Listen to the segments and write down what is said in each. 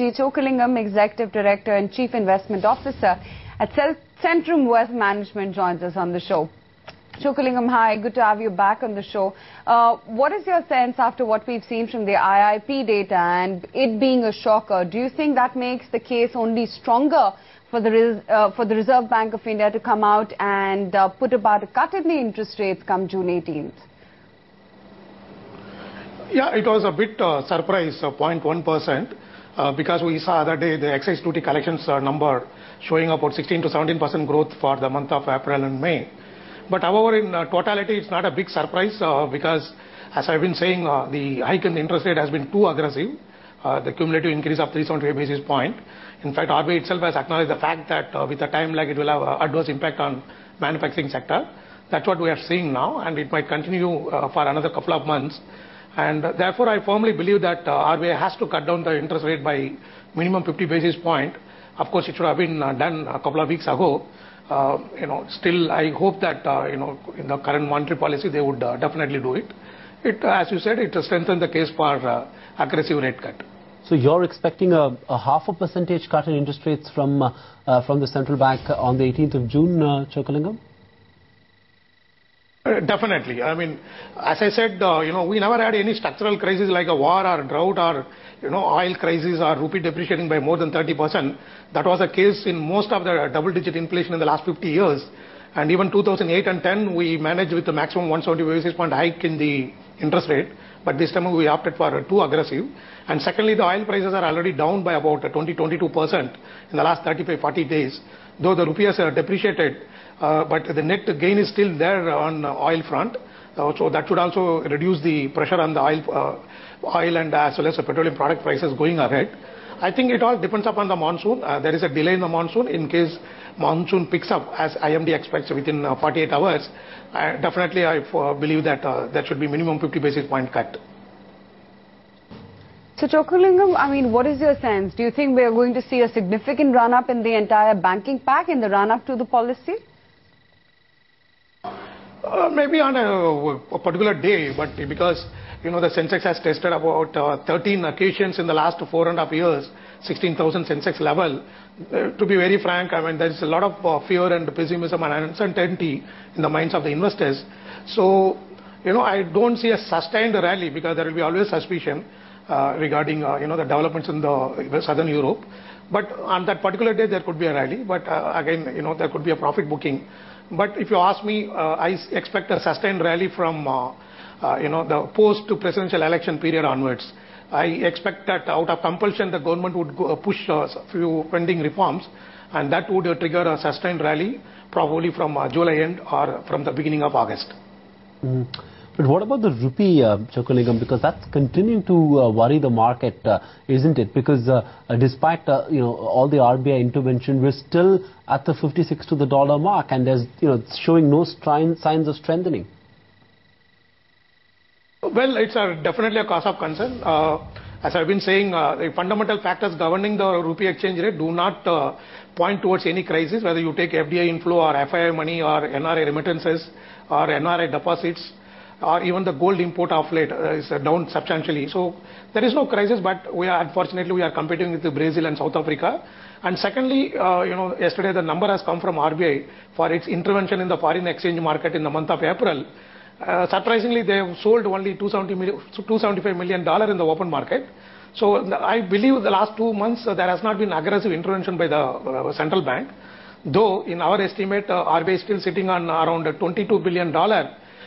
G. Chokkalingam, Executive Director and Chief Investment Officer at Centrum Wealth Management, joins us on the show. Chokkalingam, hi, good to have you back on the show. What is your sense after what we've seen from the IIP data and it being a shocker? Do you think that makes the case only stronger for the Reserve Bank of India to come out and put about a cut in the interest rates come June 18th? Yeah, it was a bit surprise, 0.1%, because we saw other day the excise duty collections number showing about 16 to 17% growth for the month of April and May. But however, in totality, it's not a big surprise because, as I've been saying, the hike in the interest rate has been too aggressive. The cumulative increase of 375 basis point. In fact, RBI itself has acknowledged the fact that with a time lag, it will have adverse impact on manufacturing sector. That's what we are seeing now, and it might continue for another couple of months. And therefore, I firmly believe that RBI has to cut down the interest rate by minimum 50 basis point. Of course, it should have been done a couple of weeks ago. Still, I hope that in the current monetary policy, they would definitely do it. As you said, it strengthens the case for aggressive rate cut. So you're expecting a 0.5% cut in interest rates from the central bank on the 18th of June, Chokkalingam? Definitely. I mean, as I said, we never had any structural crisis like a war or drought or, oil crisis or rupee depreciating by more than 30%. That was the case in most of the double-digit inflation in the last 50 years. And even 2008 and 10, we managed with the maximum 170 basis point hike in the interest rate. But this time we opted for too aggressive. And secondly, the oil prices are already down by about 20-22% in the last 35-40 days. Though the rupee has depreciated, but the net gain is still there on oil front. So that should also reduce the pressure on the oil and as well as the petroleum product prices going ahead. I think it all depends upon the monsoon. There is a delay in the monsoon. In case monsoon picks up, as IMD expects within 48 hours, definitely I believe that there should be minimum 50 basis point cut. So Chokkalingam, I mean, what is your sense? Do you think we are going to see a significant run-up in the entire banking pack in the run-up to the policy? Maybe on a particular day, but because the Sensex has tested about 13 occasions in the last 4.5 years, 16,000 Sensex level. To be very frank, I mean, there is a lot of fear and pessimism and uncertainty in the minds of the investors. So, I don't see a sustained rally because there will be always suspicion regarding the developments in the southern Europe. But on that particular day, there could be a rally. But again, there could be a profit booking. But if you ask me, I expect a sustained rally from the post-presidential election period onwards. I expect that out of compulsion, the government would push a few pending reforms, and that would trigger a sustained rally, probably from July end or from the beginning of August. But what about the rupee, Chokkalingam? Because that's continuing to worry the market, isn't it? Because despite all the RBI intervention, we're still at the 56 to the dollar mark, and there's showing no signs of strengthening. Well, it's definitely a cause of concern. As I've been saying, the fundamental factors governing the rupee exchange rate do not point towards any crisis, whether you take FDI inflow or FII money or NRI remittances or NRI deposits, or even the gold import of late is down substantially. So there is no crisis, but unfortunately we are competing with Brazil and South Africa. And secondly, yesterday the number has come from RBI for its intervention in the foreign exchange market in the month of April. Surprisingly, they have sold only $275 million in the open market. So I believe the last 2 months there has not been aggressive intervention by the central bank. Though in our estimate, RBI is still sitting on around $22 billion,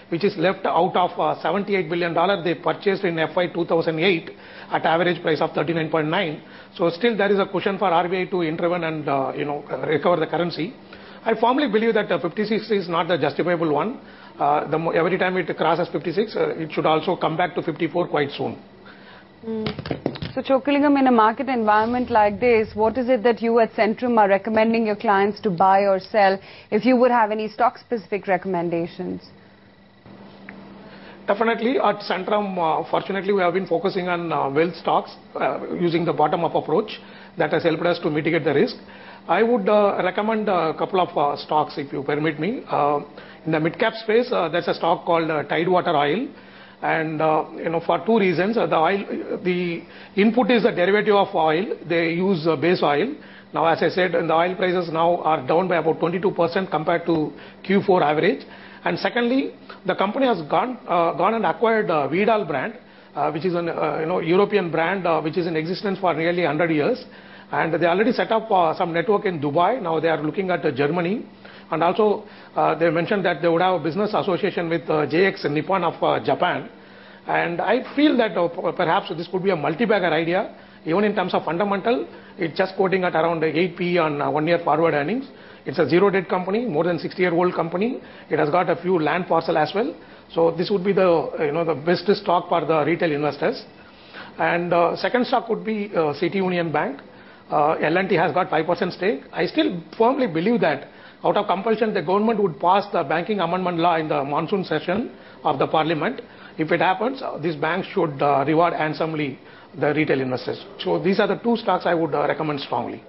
which is left out of $78 billion they purchased in FY 2008 at average price of 39.9. So still there is a cushion for RBI to intervene and recover the currency. I firmly believe that 56 is not the justifiable one. Every time it crosses 56, it should also come back to 54 quite soon. So Chokkalingam, in a market environment like this, what is it that you at Centrum are recommending your clients to buy or sell, if you would have any stock-specific recommendations? Definitely, at Centrum, fortunately, we have been focusing on wealth stocks using the bottom-up approach that has helped us to mitigate the risk. I would recommend a couple of stocks, if you permit me. In the mid-cap space, there's a stock called Tidewater Oil. And for two reasons. The input is a derivative of oil. They use base oil. Now, as I said, the oil prices now are down by about 22% compared to Q4 average. And secondly, the company has gone and acquired Vidal brand, which is an European brand which is in existence for nearly 100 years. And they already set up some network in Dubai. Now they are looking at Germany. And also, they mentioned that they would have a business association with JX Nippon of Japan. And I feel that perhaps this could be a multi-bagger idea. Even in terms of fundamental, it's just quoting at around 8 PE on 1 year forward earnings. It's a zero debt company, more than 60-year-old company. It has got a few land parcel as well. So this would be the best stock for the retail investors. And second stock would be City Union Bank. L&T has got 5% stake. I still firmly believe that out of compulsion, the government would pass the banking amendment law in the monsoon session of the parliament. If it happens, this bank should reward handsomely the retail investors. So these are the two stocks I would recommend strongly.